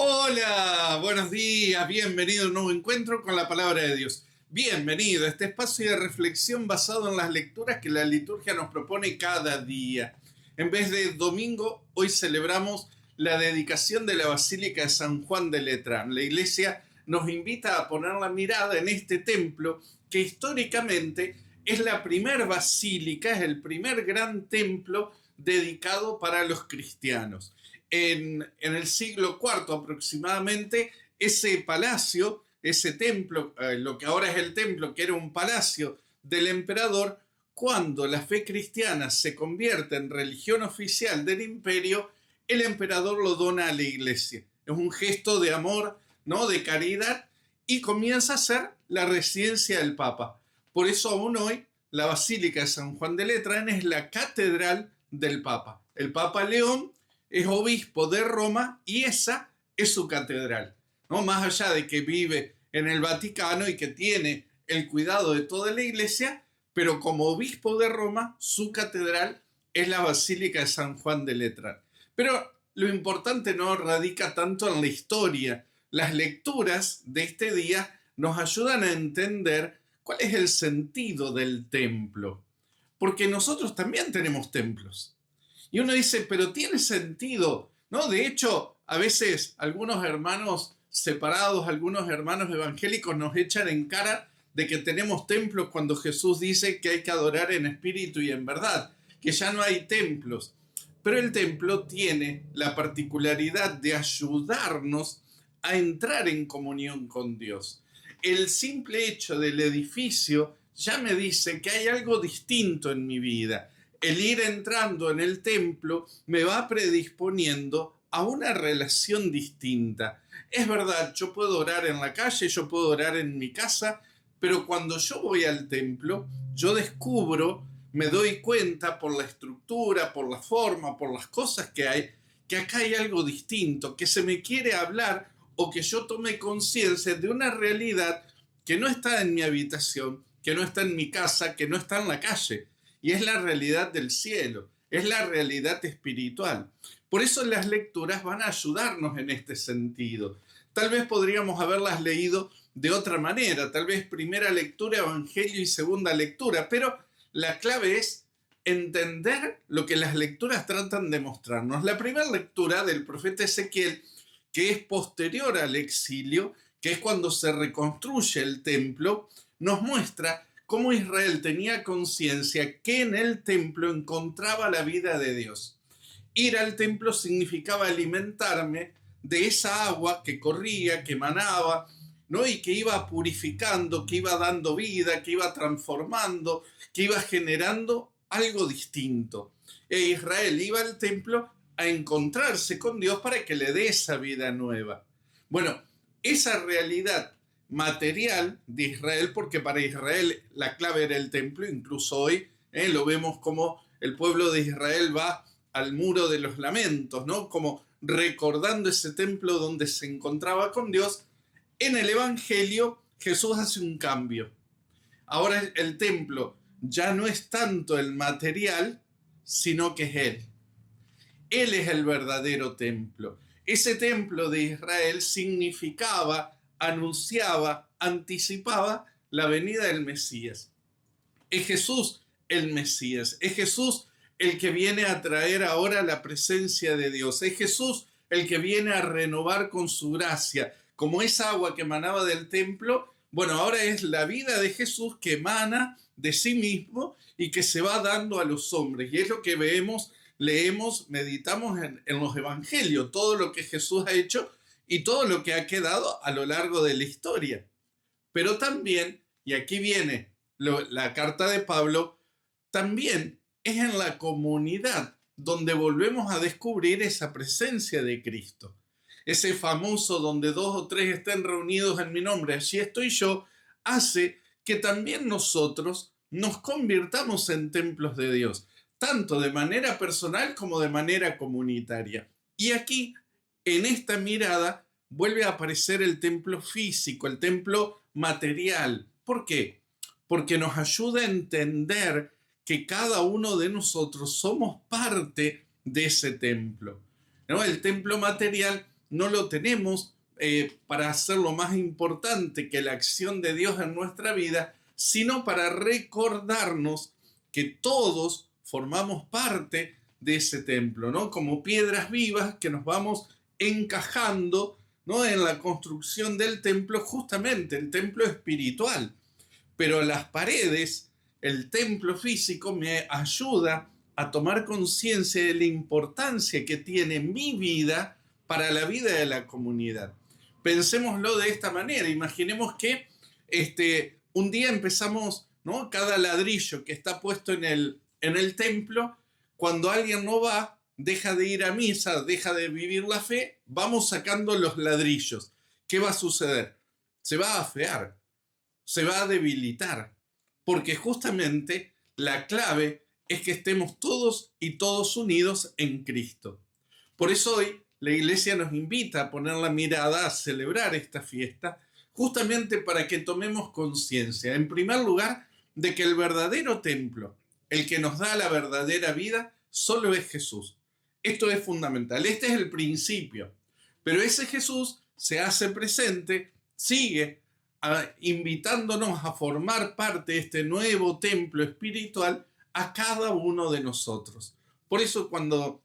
Hola, buenos días, bienvenido a un nuevo encuentro con la palabra de Dios. Bienvenido a este espacio de reflexión basado en las lecturas que la liturgia nos propone cada día. En vez de domingo, hoy celebramos la dedicación de la Basílica de San Juan de Letrán. La Iglesia nos invita a poner la mirada en este templo que históricamente es la primer basílica, es el primer gran templo dedicado para los cristianos. En el siglo IV aproximadamente, ese palacio, ese templo, lo que ahora es el templo, que era un palacio del emperador, cuando la fe cristiana se convierte en religión oficial del imperio, el emperador lo dona a la iglesia. Es un gesto de amor, ¿no? De caridad, y comienza a ser la residencia del Papa. Por eso aún hoy la Basílica de San Juan de Letrán es la catedral del Papa. El Papa León es obispo de Roma y esa es su catedral, ¿no? Más allá de que vive en el Vaticano y que tiene el cuidado de toda la iglesia, pero como obispo de Roma, su catedral es la Basílica de San Juan de Letrán. Pero lo importante no radica tanto en la historia. Las lecturas de este día nos ayudan a entender cuál es el sentido del templo. Porque nosotros también tenemos templos. Y uno dice, pero tiene sentido, ¿no? De hecho, a veces algunos hermanos separados, algunos hermanos evangélicos nos echan en cara de que tenemos templos cuando Jesús dice que hay que adorar en espíritu y en verdad, que ya no hay templos. Pero el templo tiene la particularidad de ayudarnos a entrar en comunión con Dios. El simple hecho del edificio ya me dice que hay algo distinto en mi vida. El ir entrando en el templo me va predisponiendo a una relación distinta. Es verdad, yo puedo orar en la calle, yo puedo orar en mi casa, pero cuando yo voy al templo, yo descubro, me doy cuenta por la estructura, por la forma, por las cosas que acá hay algo distinto, que se me quiere hablar o que yo tome conciencia de una realidad que no está en mi habitación, que no está en mi casa, que no está en la calle. Y es la realidad del cielo, es la realidad espiritual. Por eso las lecturas van a ayudarnos en este sentido. Tal vez podríamos haberlas leído de otra manera, tal vez primera lectura, evangelio y segunda lectura, pero la clave es entender lo que las lecturas tratan de mostrarnos. La primera lectura del profeta Ezequiel, que es posterior al exilio, que es cuando se reconstruye el templo, nos muestra cómo Israel tenía conciencia que en el templo encontraba la vida de Dios. Ir al templo significaba alimentarme de esa agua que corría, que manaba, ¿no? Y que iba purificando, que iba dando vida, que iba transformando, que iba generando algo distinto. E Israel iba al templo a encontrarse con Dios para que le dé esa vida nueva. Bueno, esa realidad material de Israel, porque para Israel la clave era el templo, incluso hoy lo vemos como el pueblo de Israel va al muro de los lamentos, ¿no? Como recordando ese templo donde se encontraba con Dios. En el Evangelio Jesús hace un cambio. Ahora el templo ya no es tanto el material, sino que es Él. Él es el verdadero templo. Ese templo de Israel significaba, anunciaba, anticipaba la venida del Mesías. Es Jesús el Mesías. Es Jesús el que viene a traer ahora la presencia de Dios. Es Jesús el que viene a renovar con su gracia. Como esa agua que emanaba del templo, bueno, ahora es la vida de Jesús que emana de sí mismo y que se va dando a los hombres. Y es lo que vemos, leemos, meditamos en los evangelios, todo lo que Jesús ha hecho y todo lo que ha quedado a lo largo de la historia. Pero también, y aquí viene la carta de Pablo, también es en la comunidad donde volvemos a descubrir esa presencia de Cristo. Ese famoso donde dos o tres estén reunidos en mi nombre, allí estoy yo, hace que también nosotros nos convirtamos en templos de Dios, tanto de manera personal como de manera comunitaria. Y aquí, en esta mirada, vuelve a aparecer el templo físico, el templo material. ¿Por qué? Porque nos ayuda a entender que cada uno de nosotros somos parte de ese templo, ¿no? El templo material no lo tenemos para hacerlo más importante que la acción de Dios en nuestra vida, sino para recordarnos que todos formamos parte de ese templo, ¿no? Como piedras vivas que nos vamos encajando, ¿no? En la construcción del templo, justamente el templo espiritual. Pero las paredes, el templo físico, me ayuda a tomar conciencia de la importancia que tiene mi vida para la vida de la comunidad. Pensémoslo de esta manera. Imaginemos que un día empezamos, ¿no? Cada ladrillo que está puesto en el templo, cuando alguien no va, deja de ir a misa, deja de vivir la fe, vamos sacando los ladrillos. ¿Qué va a suceder? Se va a afear, se va a debilitar, porque justamente la clave es que estemos todos y todos unidos en Cristo. Por eso hoy la Iglesia nos invita a poner la mirada, a celebrar esta fiesta, justamente para que tomemos conciencia, en primer lugar, de que el verdadero templo, el que nos da la verdadera vida, solo es Jesús. Esto es fundamental, este es el principio. Pero ese Jesús se hace presente, sigue invitándonos a formar parte de este nuevo templo espiritual a cada uno de nosotros. Por eso cuando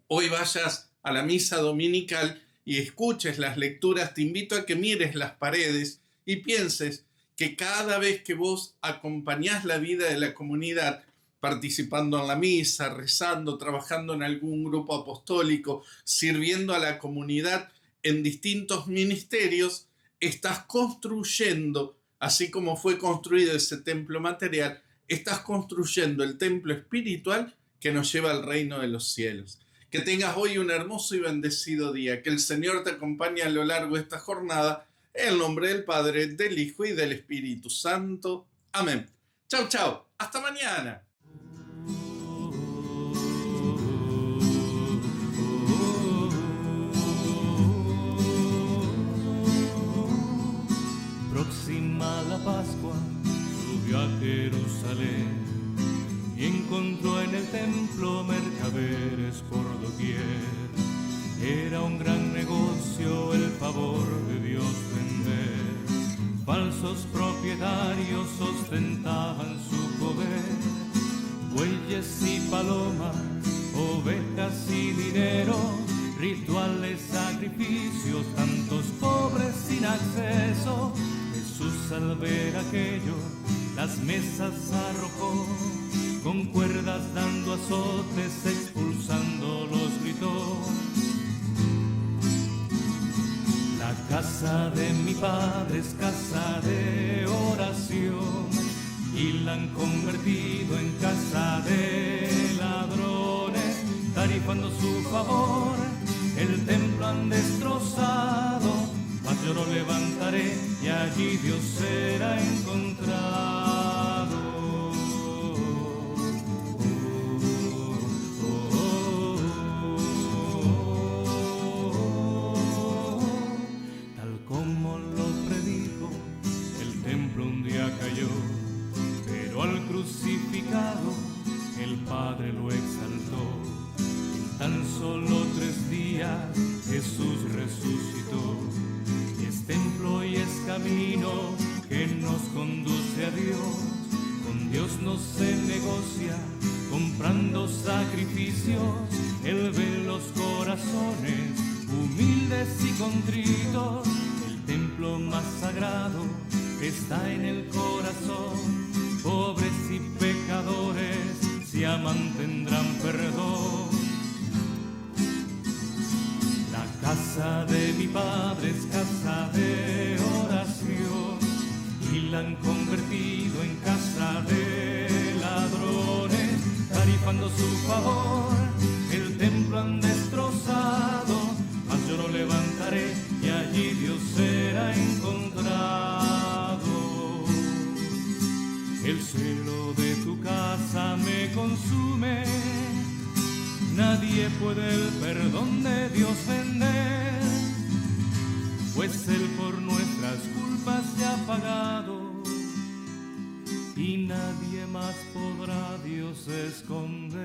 hoy vayas a la misa dominical y escuches las lecturas, te invito a que mires las paredes y pienses que cada vez que vos acompañás la vida de la comunidad, participando en la misa, rezando, trabajando en algún grupo apostólico, sirviendo a la comunidad en distintos ministerios, estás construyendo, así como fue construido ese templo material, estás construyendo el templo espiritual que nos lleva al reino de los cielos. Que tengas hoy un hermoso y bendecido día. Que el Señor te acompañe a lo largo de esta jornada. En el nombre del Padre, del Hijo y del Espíritu Santo. Amén. Chau, chau. Hasta mañana. Próxima la Pascua, subió a Jerusalén y encontró en el templo mercaderes por doquier. Era un gran negocio el favor de Dios vender. Falsos propietarios ostentaban su poder. Bueyes y palomas, ovejas y dinero, rituales, sacrificios, tantos pobres sin acceso. Jesús al ver aquello, las mesas arrojó, con cuerdas dando azotes, expulsándolos gritó. La casa de mi padre es casa de oración, y la han convertido en casa de ladrones, tarifando su favor, el templo han destrozado, mas yo lo levantaré y allí Dios será encontrado. Tal como lo predijo, el templo un día cayó, pero al crucificado el Padre lo exaltó. En tan solo 3 días Jesús resucitó. Y es templo y es camino que nos conduce a Dios. Con Dios no se negocia comprando sacrificios. Él ve los corazones humildes y contritos. El templo más sagrado está en el corazón. Pobres y pecadores, si aman tendrán perdón. La casa de mi padre es casa de oración, y la han convertido en casa de ladrones, tarifando su favor, el templo han destrozado, mas yo lo levantaré y allí Dios será encontrado. El celo de tu casa me consume, nadie puede el perdón de Dios vender, pues Él por nuestras culpas ya ha pagado, y nadie más podrá Dios esconder.